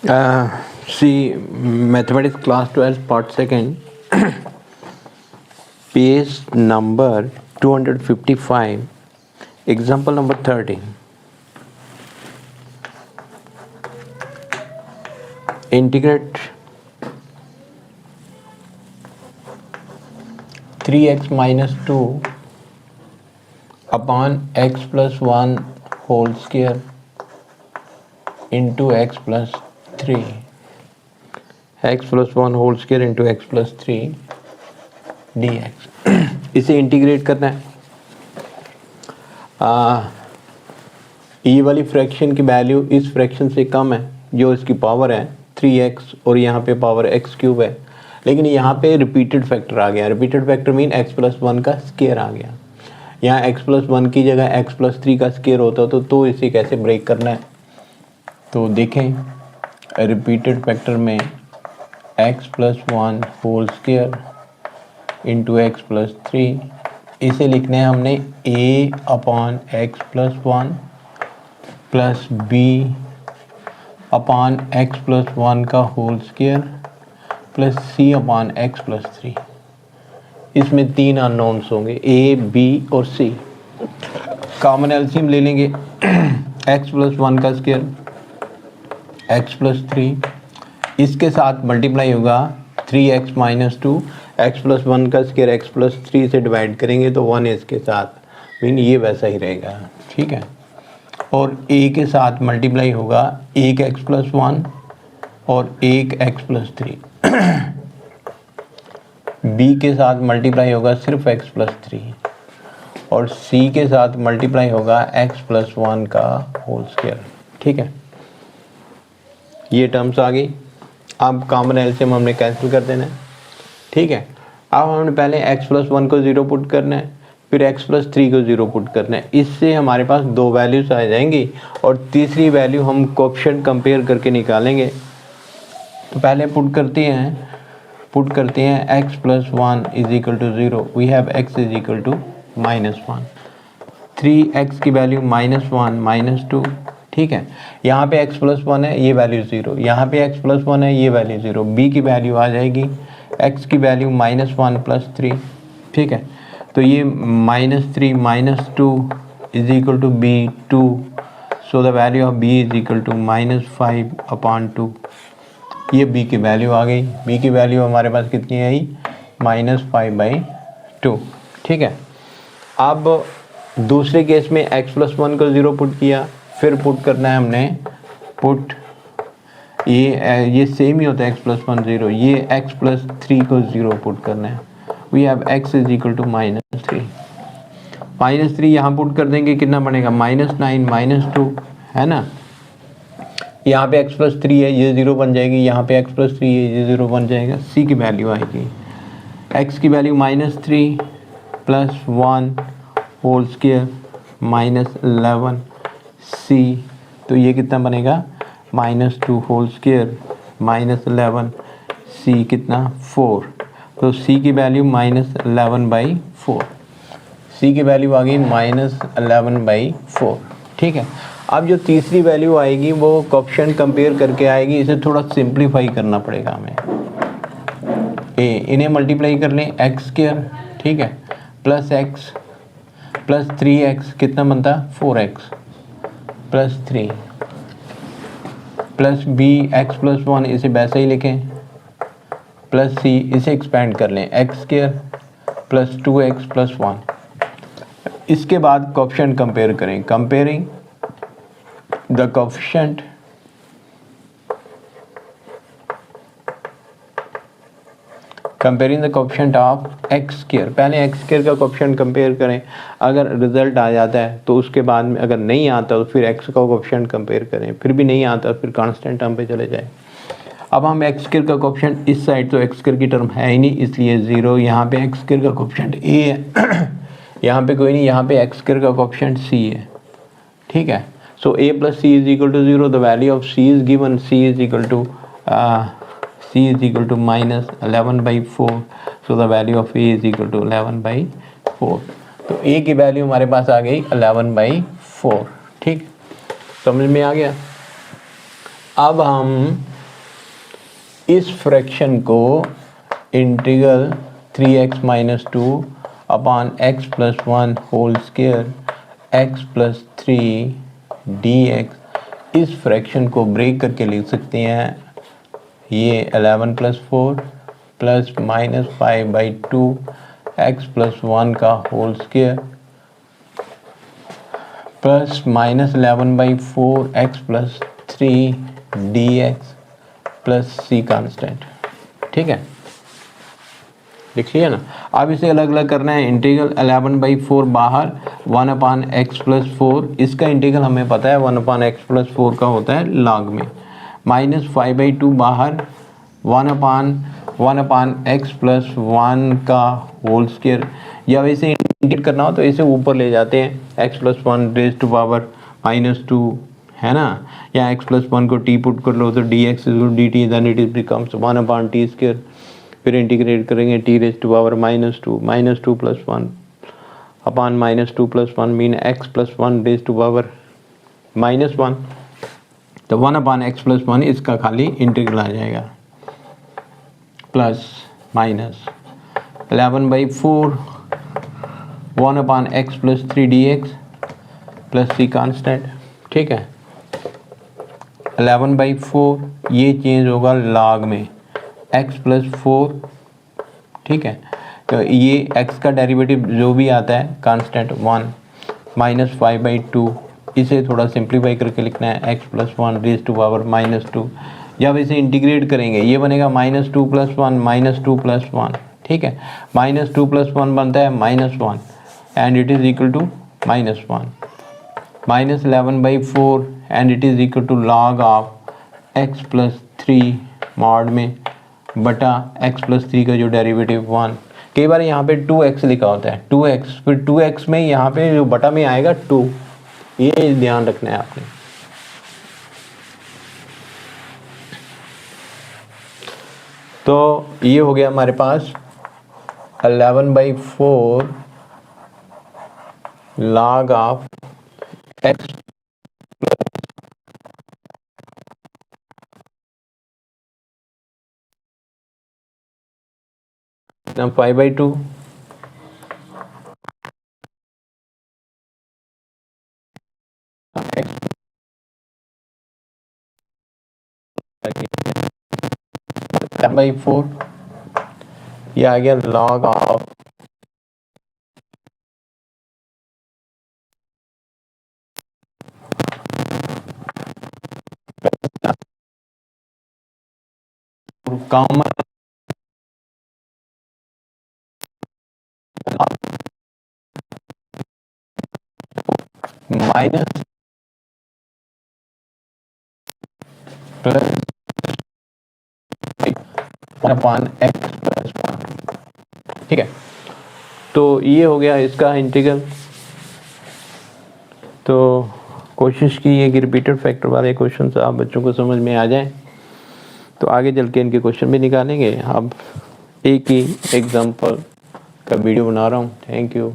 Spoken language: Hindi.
See, mathematics class 12 part 2nd, page number 255, example number 13. Integrate 3x minus 2 upon x plus 1 whole square into x plus 3. x plus 1 whole square into x plus 3 dx. इसे इंटीग्रेट करना है. ये वाली फ्रैक्शन की वैल्यू इस फ्रैक्शन से कम है, जो इसकी पावर है 3x और यहाँ पे पावर x क्यूब है, लेकिन यहाँ पे रिपीटेड फैक्टर आ गया. Repeated factor mean x plus 1 का स्केयर आ गया. यहाँ x प्लस 1 की जगह x प्लस 3 का स्केयर होता तो इसे कैसे ब्रेक करना है. तो देखें, रिपीटेड फैक्टर में x plus 1 whole square into x plus 3, इसे लिखने हैं हमने a upon x plus 1 plus b upon x plus 1 का whole square plus c upon x plus 3. इसमें 3 अननोन्स होंगे a, b और c. कॉमन एलसीएम ले लेंगे. x प्लस 1 का स्केयर x प्लस 3, इसके साथ मल्टीप्लाई होगा 3x माइनस 2. x प्लस 1 का स्केयर x प्लस 3 से डिवाइड करेंगे तो 1 इसके साथ, मीन ये वैसा ही रहेगा. ठीक है. और a के साथ मल्टीप्लाई होगा एक x प्लस 1 और एक x प्लस 3. b के साथ मल्टीप्लाई होगा सिर्फ x प्लस 3 और c के साथ मल्टीप्लाई होगा x प्लस 1 का होल स्क्वायर. ठीक है, ये टर्म्स आ गई. अब कॉमन एलसीएम हमने कैंसिल कर देना है. ठीक है. अब हमने पहले x प्लस 1 को 0 पुट करना है, फिर x प्लस 3 को 0 पुट करना है. इससे हमारे पास दो वैल्यूज आ जाएंगी और तीसरी वैल्यू हम कोएफिशिएंट कंपेयर करके निकालेंगे. तो पहले पुट करते हैं x plus 1 is equal to 0. We have x is equal to minus 1. 3x की वैल्यू माइनस 1 माइनस 2. ठीक है. यहाँ पे x प्लस 1 है, ये वैल्यू 0. यहाँ पे x प्लस 1 है, ये वैल्यू 0. b की वैल्यू आ जाएगी x की वैल्यू माइनस 1 प्लस 3. ठीक है. तो ये minus 3 minus 2 is equal to b 2. So the value of b is equal to minus 5 upon 2. ये b की वैल्यू आ गई. b की वैल्यू हमारे पास कितनी आई, माइनस 5/2. ठीक है. अब दूसरे केस में x प्लस 1 को 0 पुट किया, फिर पुट करना है हमने पुट, ये सेम ही होता है x प्लस 1 0. ये x प्लस 3 को 0 पुट करना है. We have x is equal to minus 3. Minus 3 यहाँ पुट कर देंगे, कितना बनेगा माइनस 9 माइनस 2, है ना. यहाँ पे x प्लस 3 है, ये 0 बन जाएगी. यहाँ पे x प्लस 3 है, ये 0 बन जाएगा. c की वैल्यू आएगी, x की value minus 3 plus 1 whole square minus 11 c. तो ये कितना बनेगा, minus 2 whole square minus 11 c कितना 4. तो c की वैल्यू माइनस 11/4. c की वैल्यू आ गई माइनस 11/4. ठीक है. अब जो तीसरी वैल्यू आएगी वो कोएफिशिएंट कंपेयर करके आएगी. इसे थोड़ा सिंप्लीफाई करना पड़ेगा हमें. इन्हें मल्टीप्लाई कर लें एक्स स्क्वायर. ठीक है. प्लस x प्लस 3x कितना बनता, 4x plus 3 plus b x plus 1, इसे वैसा ही लिखें, प्लस c, इसे एक्सपेंड कर लें x square plus 2x plus 1. इसके बाद कोएफिशिएंट कंपेयर करें. Comparing the coefficient comparing the coefficient of x square. पहले एक्स स्क्वायर का कोएफिशिएंट कंपेयर करें. अगर रिजल्ट आ जाता है तो उसके बाद में अगर नहीं आता तो फिर एक्स का कोएफिशिएंट कंपेयर करें. फिर भी नहीं आता फिर कांस्टेंट टर्म पे चले जाए. अब हम एक्स स्क्वायर का कोएफिशिएंट, इस साइड तो एक्स स्क्वायर की टर्म है ही नहीं, इसलिए 0. यहाँ पे एक्स स्क्वायर का कोएफिशिएंट a है. यहाँ पे कोई नहीं, यहाँ पे एक्स स्क्वायर का कोएफिशिएंट c है. ठीक है. So a plus c is equal to 0. The value of c is given, c is equal to minus 11/4. So the value of a is equal to 11/4. तो a की वैल्यू हमारे पास आ गई 11/4. ठीक, समझ में आ गया. अब हम इस फ्रैक्शन को integral 3x minus 2 upon x plus 1 whole square x plus 3 dx, इस फ्रैक्शन को ब्रेक करके लिख सकते हैं ये 11 plus 4 plus minus 5/2 x plus 1 का whole square plus minus 11/4 x plus 3 dx plus c constant. ठीक है, लिख लिया ना। अब इसे अलग अलग करना है। इंटीग्रल 11/4 बाहर 1 अपान एक्स प्लस 4, इसका इंटीग्रल हमें पता है 1 अपान एक्स प्लस 4 का होता है लॉग में। माइनस 5/2 बाहर 1 अपान एक्स प्लस 1 का होल स्क्वायर, या वैसे इंटीग्रेट करना हो तो इसे ऊपर ले जाते हैं x plus 1 raise to power -2, है ना, या x प्लस 1 को t पुट कर लो तो dx dt then it is becomes 1 upon t square. फिर इंटीग्रेट करेंगे t raise to power -2 plus 1 upon -2 plus 1 mean x plus 1 raise to power -1, तो 1 अपान एक्स प्लस 1 इसका खाली इंटीग्रल आ जाएगा plus minus 11/4 1 upon x plus 3 dx plus c constant. ठीक है, 11/4 ये चेंज होगा लॉग में x प्लस 4। ठीक है, तो ये x का डेरिवेटिव जो भी आता है कांस्टेंट 1 माइनस 5/2, इसे थोड़ा सिंप्लीफाई करके लिखना है x plus 1 raise to power -2। जब इसे इंटीग्रेट करेंगे ये बनेगा -2 प्लस 1 -2 प्लस 1। ठीक है, -2 प्लस 1 बनता है -1 and it is equal to -1 minus 11/4 and it is equal to log of x plus 3 mod में बटा x प्लस 3 का जो डेरिवेटिव 1। कई बार यहाँ पे 2x लिखा होता है 2x, फिर 2x में यहाँ पे जो बटा में आएगा 2, ये ध्यान रखना है आपने। तो ये हो गया हमारे पास 11/4 log ऑफ x 5/2 10/4, ये आ गया log of common minus plus 1 upon x plus 1। ठीक है, तो ये हो गया इसका इंटीग्रल। तो कोशिश की है कि रिपीटेड फैक्टर वाले क्वेश्चन आप बच्चों को समझ में आ जाएं, तो आगे चल के इनके क्वेश्चन भी निकालेंगे। अब एक ही एग्जांपल का वीडियो बना रहा हूँ। Thank you.